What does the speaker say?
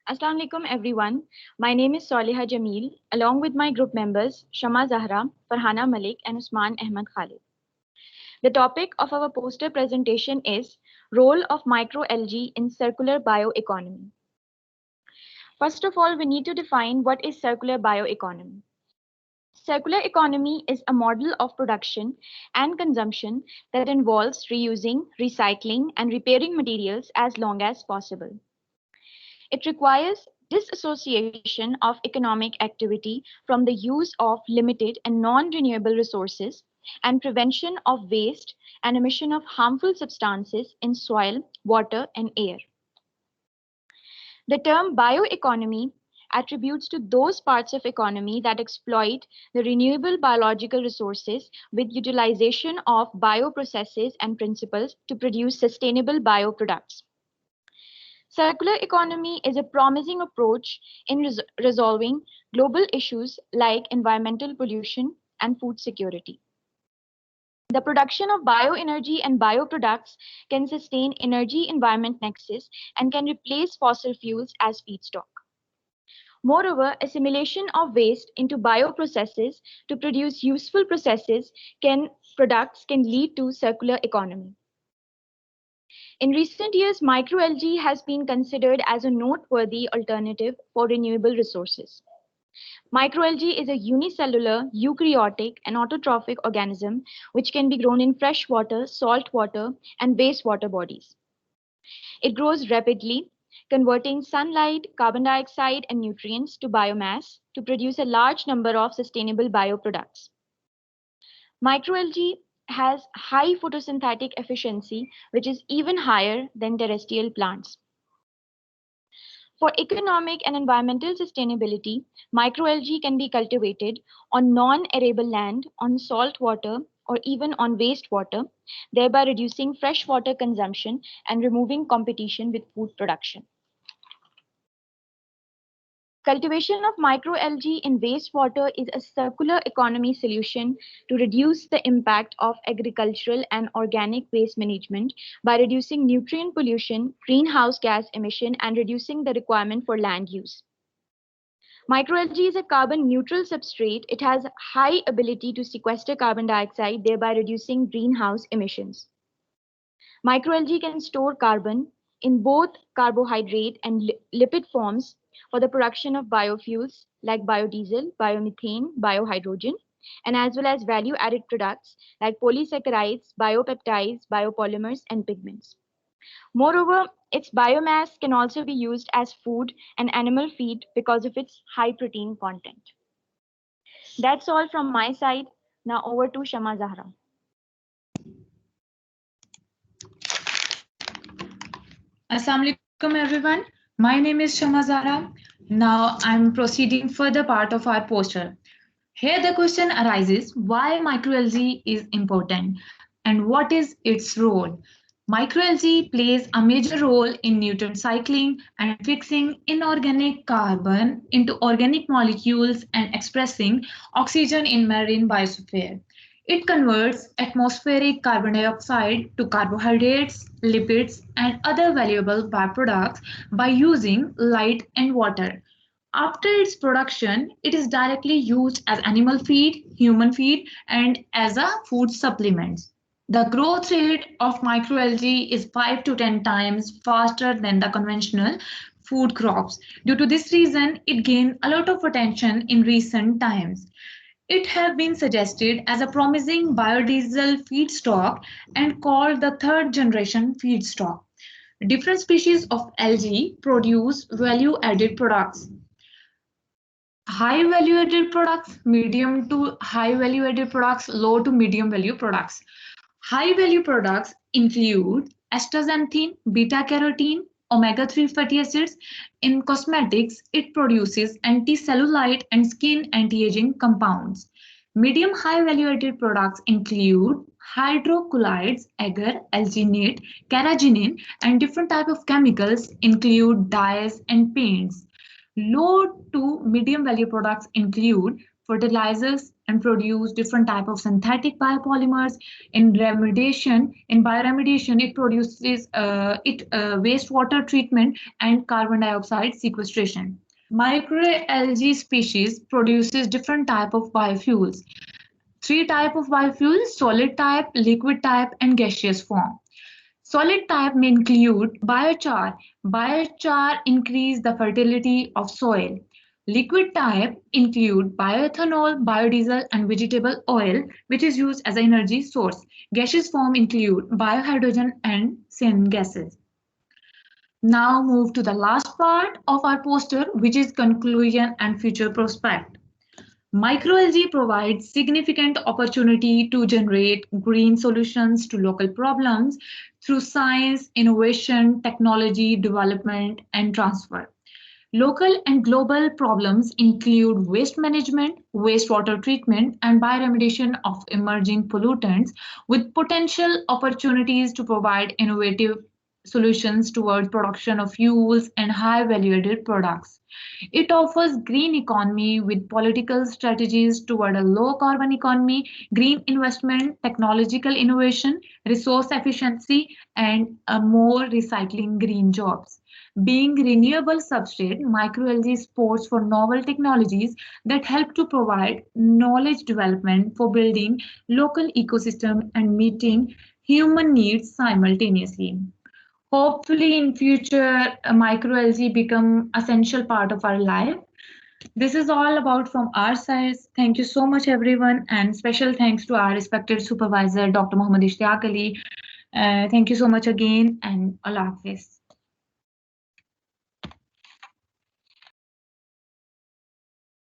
Assalamu alaikum everyone. My name is Soliha Jameel, along with my group members Shama Zahra, Farhana Malik, and Usman Ahmad Khalid. The topic of our poster presentation is Role of Microalgae in Circular Bioeconomy. First of all, we need to define what is circular bioeconomy. Circular economy is a model of production and consumption that involves reusing, recycling, and repairing materials as long as possible. It requires disassociation of economic activity from the use of limited and non-renewable resources and prevention of waste and emission of harmful substances in soil, water, and air. The term bioeconomy attributes to those parts of economy that exploit the renewable biological resources with utilization of bioprocesses and principles to produce sustainable bioproducts. Circular economy is a promising approach in resolving global issues like environmental pollution and food security. The production of bioenergy and bioproducts can sustain energy-environment nexus and can replace fossil fuels as feedstock. Moreover, assimilation of waste into bioprocesses to produce useful products can lead to circular economy. In recent years, microalgae has been considered as a noteworthy alternative for renewable resources. Microalgae is a unicellular, eukaryotic, and autotrophic organism which can be grown in fresh water, salt water, and wastewater bodies. It grows rapidly, converting sunlight, carbon dioxide, and nutrients to biomass to produce a large number of sustainable bioproducts. Microalgae has high photosynthetic efficiency, which is even higher than terrestrial plants. For economic and environmental sustainability, microalgae can be cultivated on non-arable land, on salt water, or even on wastewater, thereby reducing freshwater consumption and removing competition with food production. Cultivation of microalgae in wastewater is a circular economy solution to reduce the impact of agricultural and organic waste management by reducing nutrient pollution, greenhouse gas emission, and reducing the requirement for land use. Microalgae is a carbon neutral substrate. It has high ability to sequester carbon dioxide, thereby reducing greenhouse emissions. Microalgae can store carbon in both carbohydrate and lipid forms for the production of biofuels like biodiesel, biomethane, biohydrogen, and as well as value-added products like polysaccharides, biopeptides, biopolymers, and pigments. Moreover, its biomass can also be used as food and animal feed because of its high protein content. That's all from my side. Now over to Shama Zahra. Assalamu alaikum everyone. My name is Shama Zahra. Now I'm proceeding further part of our poster. Here the question arises, why microalgae is important and what is its role? Microalgae plays a major role in nutrient cycling and fixing inorganic carbon into organic molecules and expressing oxygen in marine biosphere. It converts atmospheric carbon dioxide to carbohydrates, lipids, and other valuable byproducts by using light and water. After its production, it is directly used as animal feed, human feed, and as a food supplement. The growth rate of microalgae is 5 to 10 times faster than the conventional food crops. Due to this reason, it gained a lot of attention in recent times. It has been suggested as a promising biodiesel feedstock and called the third generation feedstock. Different species of algae produce value added products. High value added products, medium to high value added products, low to medium value products. High value products include astaxanthin, beta carotene, omega 3 fatty acids. In cosmetics, it produces anti-cellulite and skin anti-aging compounds. Medium high value added products include hydrocolloids, agar, alginate, carrageenan, and different type of chemicals include dyes and paints. Low to medium value products include fertilizers, and produce different type of synthetic biopolymers. In bioremediation, it produces wastewater treatment and carbon dioxide sequestration. Microalgae species produces different type of biofuels. Three type of biofuels: solid type, liquid type, and gaseous form. Solid type may include biochar. Biochar increase the fertility of soil. Liquid type include bioethanol, biodiesel, and vegetable oil, which is used as an energy source. Gaseous form include biohydrogen and syngases. Now move to the last part of our poster, which is conclusion and future prospect. Microalgae provides significant opportunity to generate green solutions to local problems through science, innovation, technology development, and transfer. Local and global problems include waste management, wastewater treatment, and bioremediation of emerging pollutants, with potential opportunities to provide innovative solutions towards production of fuels and high value-added products. It offers green economy with political strategies toward a low carbon economy, green investment, technological innovation, resource efficiency, and a more recycling green jobs. Being renewable substrate, microalgae supports for novel technologies that help to provide knowledge development for building local ecosystem and meeting human needs simultaneously. Hopefully in future, microalgae become essential part of our life. This is all about from our side. Thank you so much, everyone, and special thanks to our respected supervisor, Dr. Muhammad Ishtiaq Ali. Thank you so much again, and Allah Hafiz.